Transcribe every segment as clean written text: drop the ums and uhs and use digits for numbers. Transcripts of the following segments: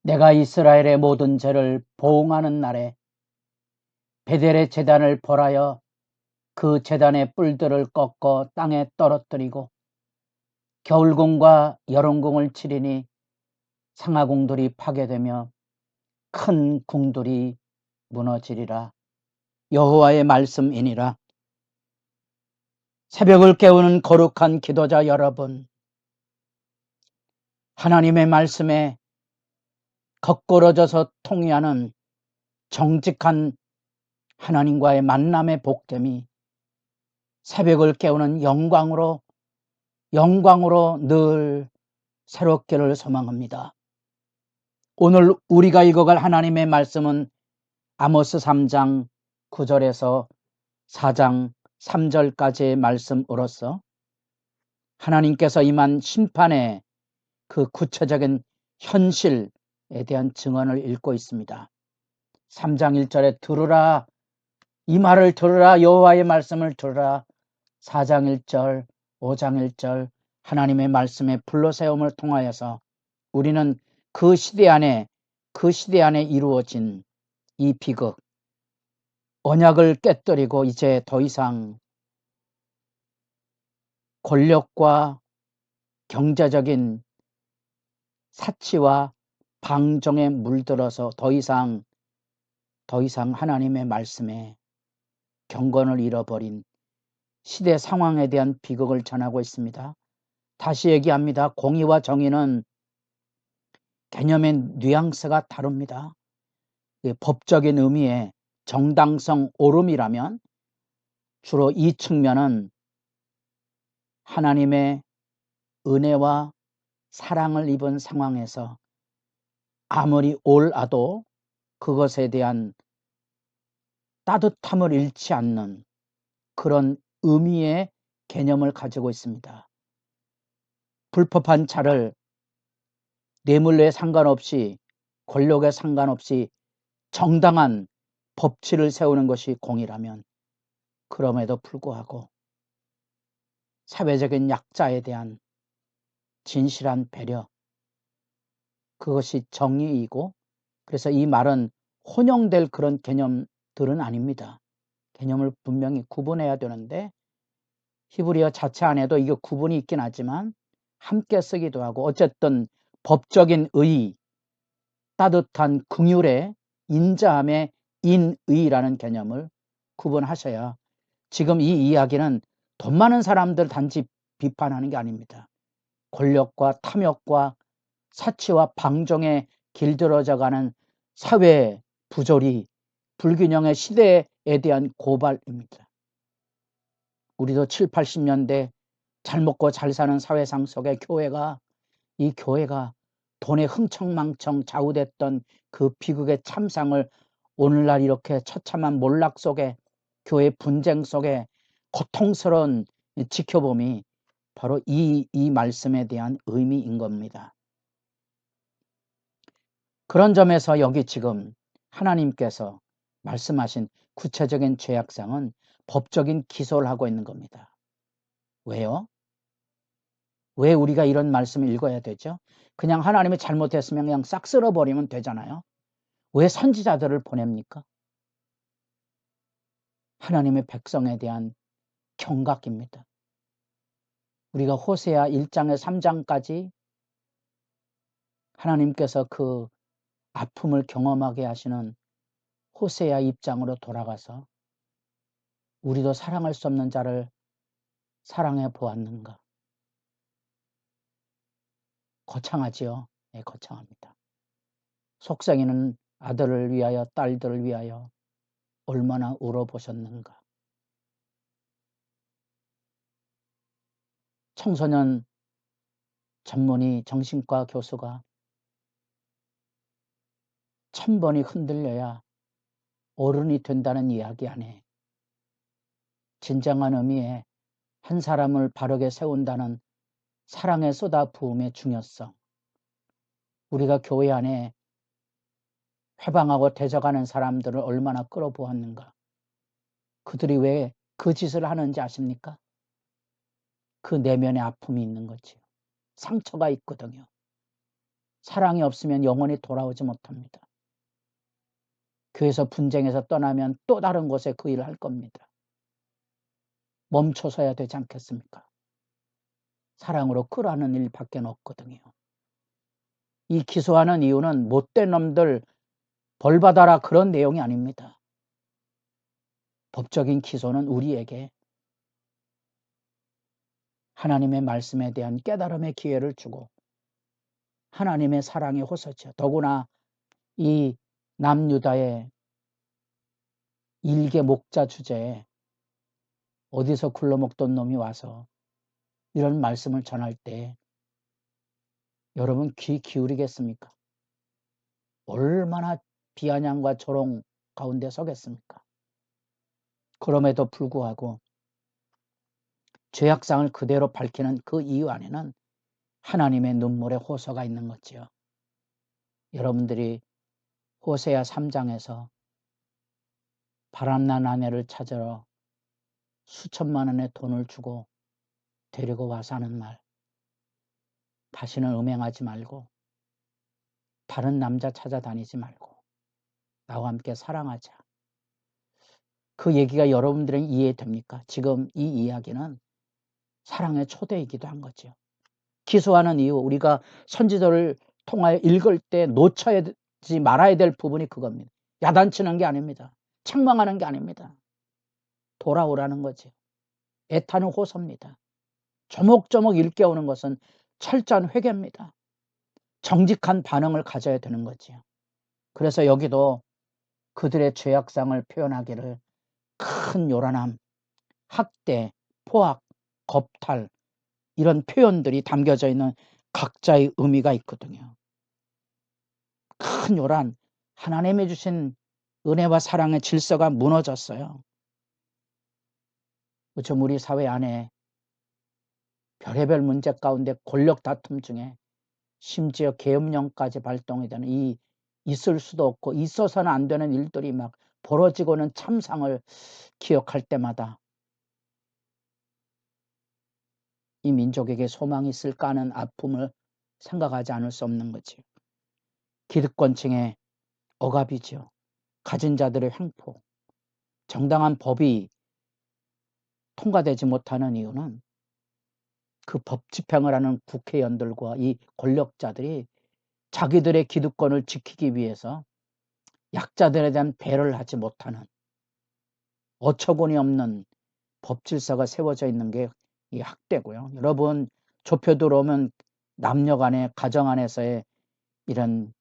내가 이스라엘의 모든 죄를 보응하는 날에 베델의 제단을 벌하여 그 제단의 뿔들을 꺾어 땅에 떨어뜨리고 겨울궁과 여름궁을 치리니 상하궁들이 파괴되며 큰 궁들이 무너지리라. 여호와의 말씀이니라. 새벽을 깨우는 거룩한 기도자 여러분, 하나님의 말씀에 거꾸러져서 통회하는 정직한 하나님과의 만남의 복됨이 새벽을 깨우는 영광으로 늘 새롭기를 소망합니다. 오늘 우리가 읽어갈 하나님의 말씀은 아모스 3장 9절에서 4장 3절까지의 말씀으로서 하나님께서 임한 심판의 그 구체적인 현실에 대한 증언을 읽고 있습니다. 3장 1절에 들으라, 이 말을 들으라, 여호와의 말씀을 들으라. 4장 1절, 5장 1절 하나님의 말씀의 불러세움을 통하여서 우리는 그 시대 안에 이루어진 이 비극, 언약을 깨뜨리고 이제 더 이상 권력과 경제적인 사치와 방종에 물들어서 더 이상 하나님의 말씀에 경건을 잃어버린 시대 상황에 대한 비극을 전하고 있습니다. 다시 얘기합니다. 공의와 정의는 개념의 뉘앙스가 다릅니다. 법적인 의미의 정당성, 옳음이라면 주로 이 측면은 하나님의 은혜와 사랑을 입은 상황에서 아무리 옳아도 그것에 대한 따뜻함을 잃지 않는 그런 의미의 개념을 가지고 있습니다. 불법한 자를 뇌물에 상관없이, 권력에 상관없이 정당한 법치를 세우는 것이 공이라면 그럼에도 불구하고 사회적인 약자에 대한 진실한 배려, 그것이 정의이고, 그래서 이 말은 혼용될 그런 개념들은 아닙니다. 개념을 분명히 구분해야 되는데 히브리어 자체 안에도 이게 구분이 있긴 하지만 함께 쓰기도 하고, 어쨌든 법적인 의, 따뜻한 긍휼의 인자함의 인의라는 개념을 구분하셔야, 지금 이 이야기는 돈 많은 사람들 단지 비판하는 게 아닙니다. 권력과 탐욕과 사치와 방종에 길들어져가는 사회 부조리, 불균형의 시대에 대한 고발입니다. 우리도 7, 80년대 잘 먹고 잘 사는 사회상 속에 이 교회가 돈에 흥청망청 좌우됐던 그 비극의 참상을 오늘날 이렇게 처참한 몰락 속에, 교회 분쟁 속에 고통스러운 지켜봄이 바로 이 말씀에 대한 의미인 겁니다. 그런 점에서 여기 지금 하나님께서 말씀하신 구체적인 죄악상은 법적인 기소를 하고 있는 겁니다. 왜요? 왜 우리가 이런 말씀을 읽어야 되죠? 그냥 하나님이 잘못했으면 그냥 싹 쓸어버리면 되잖아요. 왜 선지자들을 보냅니까? 하나님의 백성에 대한 경각입니다. 우리가 호세아 1장에서 3장까지 하나님께서 그 아픔을 경험하게 하시는 호세아 입장으로 돌아가서 우리도 사랑할 수 없는 자를 사랑해 보았는가? 거창하지요? 네, 거창합니다. 속삭이는 아들을 위하여, 딸들을 위하여 얼마나 울어보셨는가? 청소년 전문의 정신과 교수가 1000번이 흔들려야 어른이 된다는 이야기 안에 진정한 의미의 한 사람을 바르게 세운다는 사랑의 쏟아부음의 중요성, 우리가 교회 안에 회방하고 대적하는 사람들을 얼마나 끌어보았는가? 그들이 왜 그 짓을 하는지 아십니까? 그 내면의 아픔이 있는 거지요. 상처가 있거든요. 사랑이 없으면 영원히 돌아오지 못합니다. 교회에서 분쟁해서 떠나면 또 다른 곳에 그 일을 할 겁니다. 멈춰서야 되지 않겠습니까? 사랑으로 끌어안는 일밖에 없거든요. 이 기소하는 이유는 못된 놈들 벌받아라 그런 내용이 아닙니다. 법적인 기소는 우리에게 하나님의 말씀에 대한 깨달음의 기회를 주고 하나님의 사랑의 호소죠. 더구나 이 남유다의 일개 목자 주제에 어디서 굴러먹던 놈이 와서 이런 말씀을 전할 때 여러분 귀 기울이겠습니까? 얼마나 비아냥과 조롱 가운데 서겠습니까? 그럼에도 불구하고 죄악상을 그대로 밝히는 그 이유 안에는 하나님의 눈물의 호소가 있는 거지요. 여러분들이 호세아 3장에서 바람난 아내를 찾으러 수천만 원의 돈을 주고 데리고 와서 하는 말, 다시는 음행하지 말고 다른 남자 찾아다니지 말고 나와 함께 사랑하자. 그 얘기가 여러분들에게 이해됩니까? 지금 이 이야기는 사랑의 초대이기도 한 거죠. 기소하는 이유, 우리가 선지서를 통하여 읽을 때 놓쳐야지 말아야 될 부분이 그겁니다. 야단치는 게 아닙니다. 책망하는 게 아닙니다. 돌아오라는 거지. 애타는 호소입니다. 조목조목 일깨우는 것은 철저한 회개입니다. 정직한 반응을 가져야 되는 거지요. 그래서 여기도 그들의 죄악상을 표현하기를 큰 요란함, 학대, 포악, 겁탈 이런 표현들이 담겨져 있는 각자의 의미가 있거든요. 큰 요란, 하나님이 주신 은혜와 사랑의 질서가 무너졌어요. 좀 우리 사회 안에 별의별 문제 가운데 권력 다툼 중에 심지어 계엄령까지 발동이 되는 이 있을 수도 없고 있어서는 안 되는 일들이 막 벌어지고는 참상을 기억할 때마다 이 민족에게 소망이 있을까 하는 아픔을 생각하지 않을 수 없는 거지요. 기득권층의 억압이지요. 가진 자들의 횡포, 정당한 법이 통과되지 못하는 이유는 그 법 집행을 하는 국회의원들과 이 권력자들이 자기들의 기득권을 지키기 위해서 약자들에 대한 배려를 하지 못하는 어처구니 없는 법 질서가 세워져 있는 게 이 학대고요. 여러분 좁혀 들어오면 남녀 간의 가정 안에서의 이런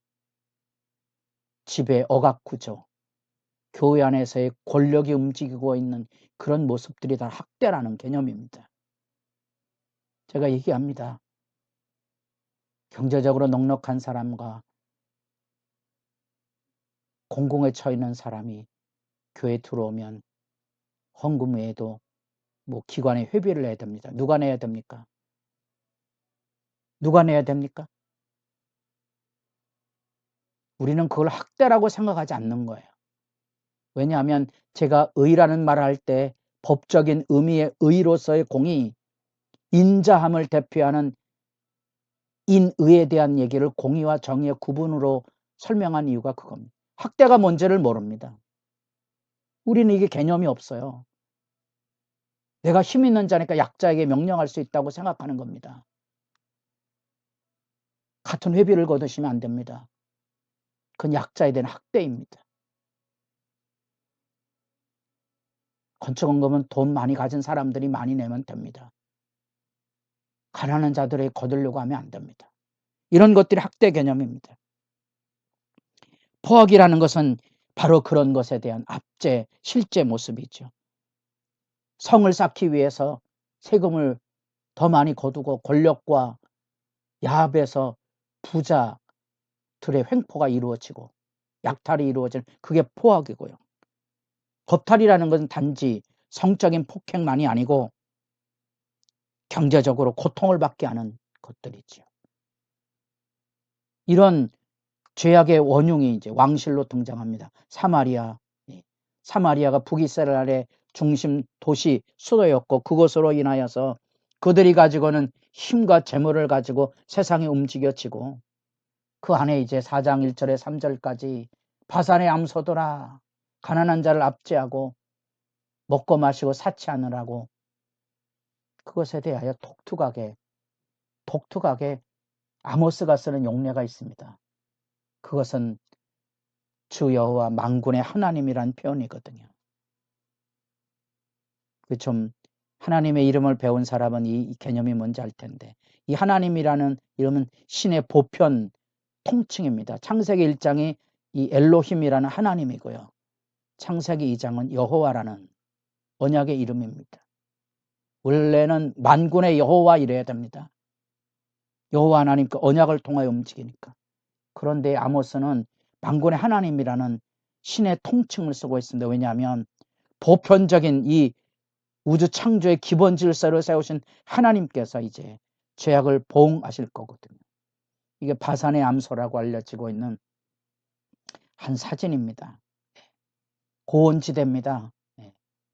지배 억압 구조, 교회 안에서의 권력이 움직이고 있는 그런 모습들이 다 학대라는 개념입니다. 제가 얘기합니다. 경제적으로 넉넉한 사람과 공공에 처해 있는 사람이 교회에 들어오면 헌금 외에도 뭐 기관에 회비를 내야 됩니다. 누가 내야 됩니까? 누가 내야 됩니까? 우리는 그걸 학대라고 생각하지 않는 거예요. 왜냐하면 제가 의라는 말을 할 때 법적인 의미의 의로서의 공이 인자함을 대표하는 인의에 대한 얘기를 공의와 정의의 구분으로 설명한 이유가 그겁니다. 학대가 뭔지를 모릅니다. 우리는 이게 개념이 없어요. 내가 힘 있는 자니까 약자에게 명령할 수 있다고 생각하는 겁니다. 같은 회비를 거두시면 안 됩니다. 그건 약자에 대한 학대입니다. 건축원금은 돈 많이 가진 사람들이 많이 내면 됩니다. 가난한 자들에게 거두려고 하면 안 됩니다. 이런 것들이 학대 개념입니다. 포악이라는 것은 바로 그런 것에 대한 압제, 실제 모습이죠. 성을 쌓기 위해서 세금을 더 많이 거두고 권력과 야합에서 부자들의 횡포가 이루어지고 약탈이 이루어지는 그게 포악이고요. 겁탈이라는 것은 단지 성적인 폭행만이 아니고 경제적으로 고통을 받게 하는 것들이죠. 이런 죄악의 원흉이 이제 왕실로 등장합니다. 사마리아. 사마리아가 북이스라엘의 중심 도시 수도였고 그것으로 인하여서 그들이 가지고는 힘과 재물을 가지고 세상이 움직여지고 그 안에 이제 4장 1절에 3절까지 바산의 암소들아 가난한 자를 압제하고 먹고 마시고 사치하느라고, 그것에 대하여 독특하게 아모스가 쓰는 용례가 있습니다. 그것은 주 여호와 만군의 하나님이란 표현이거든요. 좀 하나님의 이름을 배운 사람은 이 개념이 뭔지 알 텐데, 이 하나님이라는 이름은 신의 보편 통칭입니다. 창세기 1장이 이 엘로힘이라는 하나님이고요. 창세기 2장은 여호와라는 언약의 이름입니다. 원래는 만군의 여호와 이래야 됩니다. 여호와 하나님 그 언약을 통하여 움직이니까. 그런데 아모스는 만군의 하나님이라는 신의 통칭을 쓰고 있습니다. 왜냐하면 보편적인 이 우주 창조의 기본 질서를 세우신 하나님께서 이제 죄악을 보응하실 거거든요. 이게 바산의 암소라고 알려지고 있는 한 사진입니다. 고원지대입니다.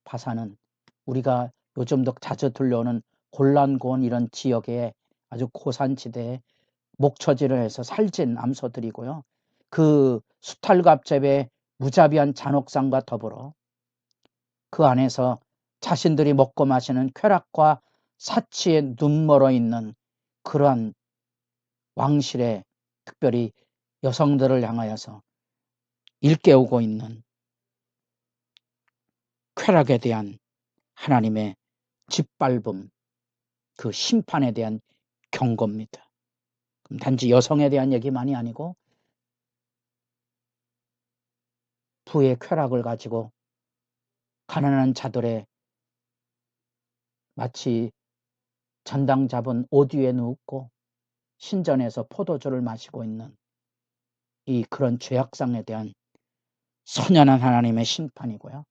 바산은 우리가 요즘도 자주 들려오는 골란고원 이런 지역에 아주 고산지대에 목초지를 해서 살찐 암소들이고요. 그 수탈갑잡의 무자비한 잔혹상과 더불어 그 안에서 자신들이 먹고 마시는 쾌락과 사치에 눈멀어 있는 그러한 왕실의, 특별히 여성들을 향하여서 일깨우고 있는 쾌락에 대한 하나님의 짓밟음, 그 심판에 대한 경고입니다. 그럼 단지 여성에 대한 얘기만이 아니고 부의 쾌락을 가지고 가난한 자들의 마치 전당 잡은 옷 위에 눕고 신전에서 포도주를 마시고 있는 이 그런 죄악상에 대한 선연한 하나님의 심판이고요.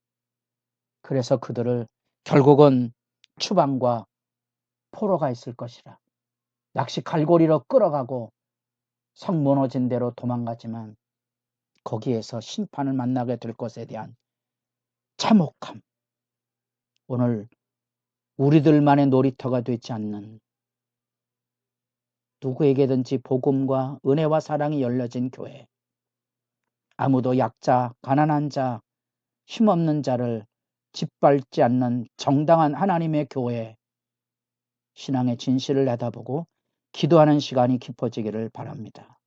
그래서 그들을 결국은 추방과 포로가 있을 것이라, 낚시 갈고리로 끌어가고 성 무너진 대로 도망가지만 거기에서 심판을 만나게 될 것에 대한 참혹함, 오늘 우리들만의 놀이터가 되지 않는, 누구에게든지 복음과 은혜와 사랑이 열려진 교회, 아무도 약자, 가난한 자, 힘없는 자를 짓밟지 않는 정당한 하나님의 교회, 신앙의 진실을 내다보고 기도하는 시간이 깊어지기를 바랍니다.